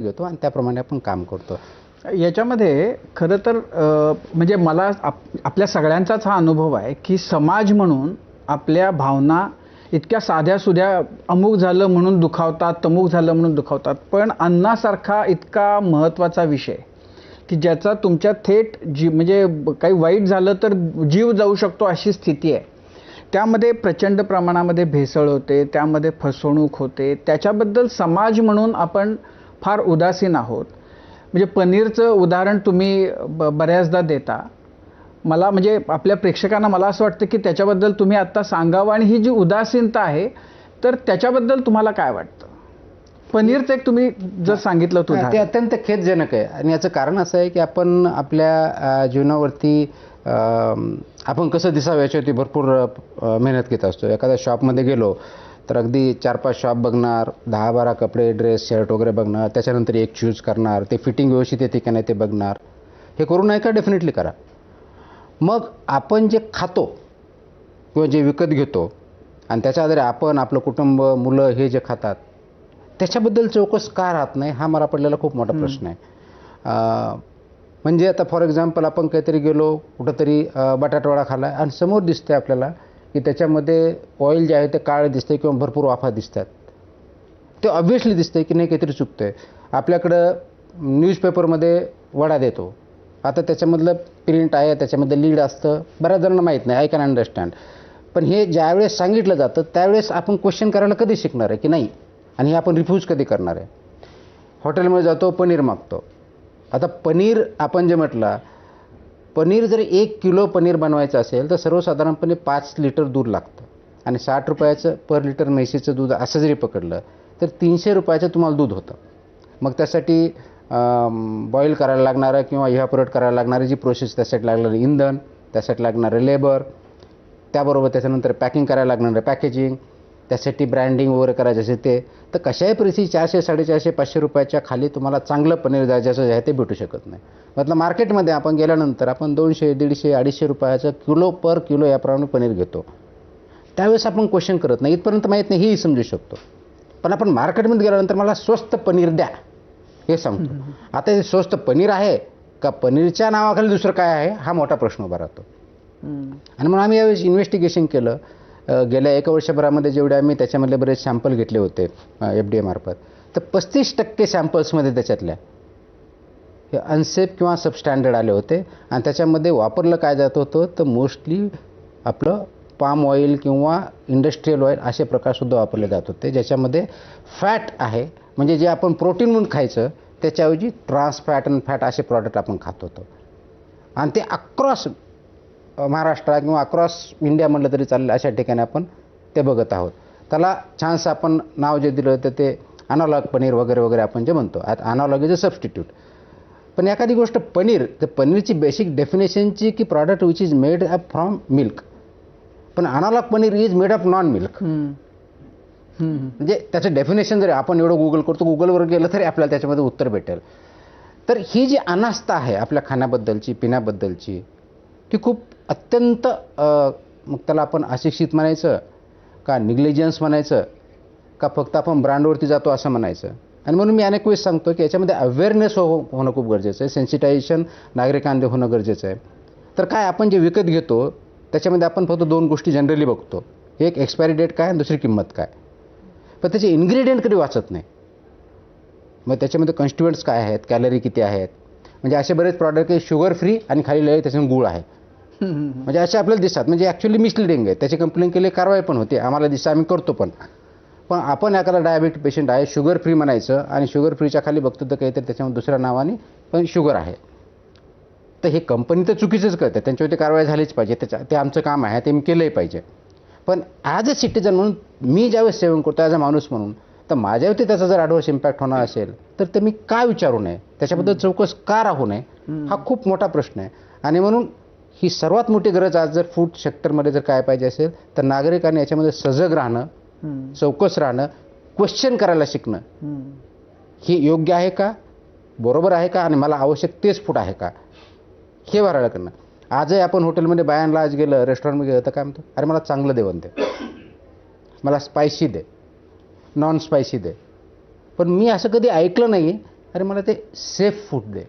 घेतो आणि त्याप्रमाणे आपण काम करतो. याच्यामध्ये खरं तर म्हणजे मला आपल्या सगळ्यांचाच हा अनुभव आहे की समाज म्हणून आपल्या भावना इतक्या साध्या-सुध्या अमुक झालं म्हणून दुखावतात, तमुक झालं म्हणून दुखावतात. पण अन्नासारखा इतका महत्त्वाचा विषय की ज्याचा तुमच्या थेट म्हणजे काही वाईट झालं तर जीव जाऊ शकतो अशी स्थिती आहे. त्यामध्ये प्रचंड प्रमाणामध्ये भेसळ होते, त्यामध्ये फसवणूक होते. त्याच्याबद्दल समाज म्हणून आपण फार उदासीन आहोत. म्हणजे पनीरचं उदाहरण तुम्ही बऱ्याचदा देता. मला म्हणजे आपल्या प्रेक्षकांना मला असं वाटतं की त्याच्याबद्दल तुम्ही आत्ता सांगावं आणि ही जी उदासीनता आहे तर त्याच्याबद्दल तुम्हाला काय वाटतं? पनीरचं एक तुम्ही जर सांगितलं ते उदाहरण. अत्यंत खेदजनक आहे आणि याचं कारण असं आहे की आपण आपल्या जीवनावरती आपण कसं दिसावं याच्यावरती भरपूर मेहनत घेत असतो. एखाद्या शॉपमध्ये गेलो तर अगदी 4-5 शॉप बघणार, 10-12 कपडे, ड्रेस, शर्ट वगैरे बघणार, त्याच्यानंतर एक चूज करणार, ते फिटिंग व्यवस्थित येते की नाही ते बघणार. हे करू नये का? डेफिनेटली करा. मग आपण जे खातो किंवा जे विकत घेतो आणि त्याच्या आधारे आपण, आपलं कुटुंब, मुलं हे जे खातात त्याच्याबद्दल चौकस का राहत नाही, हा मला पडलेला खूप मोठा प्रश्न आहे. म्हणजे आता फॉर एक्झाम्पल आपण काहीतरी गेलो कुठंतरी बटाटावडा खाल्ला आणि समोर दिसतंय आपल्याला की त्याच्यामध्ये ऑइल जे आहे ते काळं दिसतंय किंवा भरपूर वाफा दिसतात. ते ऑब्व्हियसली दिसतंय की नाही काहीतरी चुकतंय. आपल्याकडं न्यूजपेपरमध्ये वडा देतो. आता त्याच्यामधलं प्रिंट आहे, त्याच्यामधलं लीड असतं, बऱ्याच जणांना माहीत नाही. I can understand. पण हे ज्यावेळेस सांगितलं जातं त्यावेळेस आपण क्वेश्चन करायला कधी शिकणार आहे की नाही, आणि हे आपण रिफ्यूज कधी करणार आहे. हॉटेलमध्ये जातो, पनीर मागतो. आता पनीर आपण जे म्हटलं, पनीर जर 1 किलो पनीर बनवायचं असेल तर सर्वसाधारणपणे 5 लिटर दूध लागतं आणि 60 रुपयाचं पर लिटर म्हैसीचं दूध असं जरी पकडलं तर 300 रुपयाचं तुम्हाला दूध होतं. मग त्यासाठी बॉईल करायला लागणारं किंवा इव्हॅपोरेट करायला लागणारी जी प्रोसेस, त्यासाठी लागणारं इंधन, त्यासाठी लागणारं लेबर, त्याबरोबर त्याच्यानंतर पॅकिंग करायला लागणारं पॅकेजिंग, त्यासाठी ब्रँडिंग वगैरे करायचं असेल ते, तर कशाही परिस्थिती 400, 450, 500 रुपयाच्या खाली तुम्हाला चांगलं पनीर ज्याचं आहे ते भेटू शकत नाही. मतलब मार्केटमध्ये आपण गेल्यानंतर आपण 200, 150, 250 रुपयाचं किलो पर किलो याप्रमाणे पनीर घेतो. त्यावेळेस आपण क्वेश्चन करत नाही, इथपर्यंत माहीत नाही हेही समजू शकतो. पण आपण मार्केटमध्ये गेल्यानंतर मला स्वस्त पनीर द्या हे सांगतो. आता हे स्वस्त पनीर आहे का पनीरच्या नावाखाली दुसरं काय आहे हा मोठा प्रश्न उभा राहतो. आणि म्हणून आम्ही यावेळेस इन्व्हेस्टिगेशन केलं. गेल्या 1 वर्षभरामध्ये जेवढे आम्ही त्याच्यामधले बरेच सॅम्पल घेतले होते FDA मार्फत, तर 35% सॅम्पल्समध्ये त्याच्यातल्या हे अनसेफ किंवा सबस्टँडर्ड आले होते. आणि त्याच्यामध्ये वापरलं काय जात होतं तर मोस्टली आपलं पाम ऑइल किंवा इंडस्ट्रीयल ऑइल असे प्रकारसुद्धा वापरले जात होते, ज्याच्यामध्ये फॅट आहे. म्हणजे जे आपण प्रोटीन म्हणून खायचं त्याच्याऐवजी ट्रान्स फॅट आणि फॅट असे प्रॉडक्ट आपण खात होतो. आणि ते अक्रॉस महाराष्ट्र किंवा अक्रॉस इंडिया म्हटलं तरी चालेल अशा ठिकाणी आपण ते बघत आहोत. त्याला छानसं आपण नाव जे दिलं होतं ते अनालॉग पनीर वगैरे वगैरे आपण जे म्हणतो. आता अनालॉग इज अ सबस्टिट्यूट. पण एखादी गोष्ट पनीर, तर पनीरची बेसिक डेफिनेशनची की product which is made up from milk, पण analog paneer is made up non milk. म्हणजे त्याचं डेफिनेशन जरी आपण एवढं गुगल करतो, गुगलवर गेलं तरी आपल्याला त्याच्यामध्ये उत्तर भेटेल. तर ही जी अनास्था आहे आपल्या खाण्याबद्दलची, पिण्याबद्दलची, ती खूप अत्यंत मग त्याला आपण अशिक्षित म्हणायचं का, निग्लिजन्स म्हणायचं का, फक्त आपण ब्रँडवरती जातो असं म्हणायचं. आणि म्हणून मी अनेक वेळेस सांगतो की याच्यामध्ये अवेअरनेस होणं खूप गरजेचं आहे. सेन्सिटायझेशन नागरिकांमध्ये होणं गरजेचं आहे. तर काय आपण जे विकत घेतो त्याच्यामध्ये आपण फक्त 2 गोष्टी जनरली बघतो. एक एक्सपायरी डेट काय आणि दुसरी किंमत काय. पण त्याचे इन्ग्रेडियंट कधी वाचत नाही. मग त्याच्यामध्ये कॉन्स्टिट्युएंट्स काय आहेत, कॅलरी किती आहेत. म्हणजे असे बरेच प्रॉडक्ट आहे शुगर फ्री आणि खाली लिहिले त्याच्यात गूळ आहे. म्हणजे असे आपल्याला दिसतात. म्हणजे ॲक्च्युली मिसलिडिंग आहे. त्याची कंप्लेंट केली, कारवाई पण होते, आम्हाला दिसतं, आम्ही करतो. पण आपण एखादा डायबिटिक पेशंट आहे, शुगर फ्री म्हणायचं आणि शुगर फ्रीच्या खाली बघतो तर काहीतरी त्याच्यामध्ये दुसऱ्या नावाने पण शुगर आहे. तर हे कंपनी तर चुकीचंच करते, त्यांच्यावरती कारवाई झालीच पाहिजे. ते आमचं काम आहे, ते मी केलंही पाहिजे. पण ॲज अ सिटिझन म्हणून मी ज्यावेळेस सेवन करतो, ॲज अ माणूस म्हणून, तर माझ्यावरती त्याचा जर ॲडव्हर्स इम्पॅक्ट होणार असेल तर ते मी का विचारू नये, त्याच्याबद्दल चौकस का राहू नये, हा खूप मोठा प्रश्न आहे. आणि म्हणून ही सर्वात मोठी गरज आज जर फूड सेक्टरमध्ये जर काय पाहिजे असेल तर नागरिकांनी याच्यामध्ये सजग राहणं, चौकस राहणं, क्वेश्चन करायला शिकणं. हे योग्य आहे का, बरोबर आहे का, आणि मला आवश्यक तेच फूड आहे का, हे भरायला करणं. आजही आपण हॉटेलमध्ये बायांना आज गेलं, रेस्टॉरंटमध्ये गेलं तर काय म्हणतो, अरे मला चांगलं जेवण दे, मला स्पायसी दे, नॉन स्पायसी दे. पण मी असं कधी ऐकलं नाही अरे मला ते सेफ फूड दे,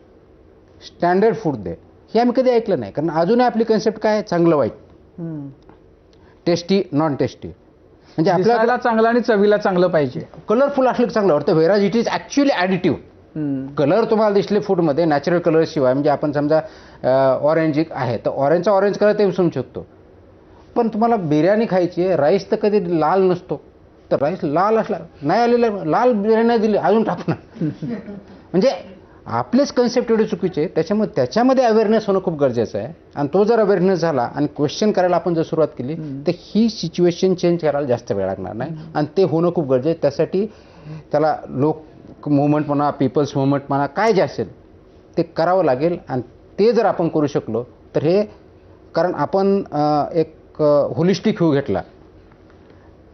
स्टँडर्ड फूड दे. हे आम्ही कधी ऐकलं नाही. कारण अजूनही आपली कन्सेप्ट काय आहे, चांगलं वाईट, टेस्टी नॉन टेस्टी. म्हणजे आपल्याला दिसायला चांगलं आणि चवीला चांगलं पाहिजे. कलरफुल असलं की चांगलं वाटतं, whereas it is actually additive. Colour तुम्हाला दिसले फूडमध्ये नॅचरल कलर शिवाय, म्हणजे आपण समजा ऑरेंज आहे तर ऑरेंजचा ऑरेंज कलर ते विसरू शकतो. पण तुम्हाला बिर्याणी खायची आहे, राईस तर कधी लाल नसतो, तर राईस लाल असला नाही आलेला, लाल बिर्याणी नाही दिली अजून टाकणार. म्हणजे आपलेच कन्सेप्ट एवढे चुकीचे आहे. त्याच्यामुळे त्याच्यामध्ये अवेअरनेस होणं खूप गरजेचं आहे. आणि तो जर अवेअरनेस झाला आणि क्वेश्चन करायला आपण जर सुरुवात केली तर ही सिच्युएशन चेंज करायला जास्त वेळ लागणार नाही. आणि ते होणं खूप गरजेचं आहे. त्यासाठी त्याला लोक मुवमेंट म्हणा, पीपल्स मुवमेंट म्हणा, काय जे असेल ते करावं लागेल. आणि ते जर आपण करू शकलो तर हे, कारण आपण एक होलिस्टिक व्ह्यू घेतला.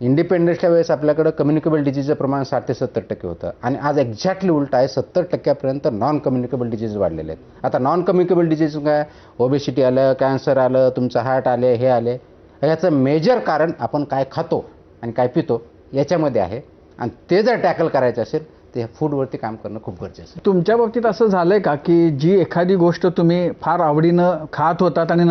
इंडिपेंडन्सच्या वेळेस आपल्याकडं कम्युनिकेबल डिजीजचं प्रमाण 60 ते 70% होतं आणि आज एक्झॅक्टली उलट आहे. 70% नॉन कम्युनिकेबल डिजीज वाढलेले आहेत. आता नॉन कम्युनिकेबल डिजीज काय, ओबेसिटी आलं, कॅन्सर आलं, तुमचं हार्ट आले, हे आले. याचं मेजर कारण आपण काय खातो आणि काय पितो याच्यामध्ये आहे. आणि ते जर टॅकल करायचं असेल तर फूडवरती काम करणं खूप गरजेचं आहे. तुमच्या बाबतीत असं झालंय का की जी एखादी गोष्ट तुम्ही फार आवडीनं खात होतात आणि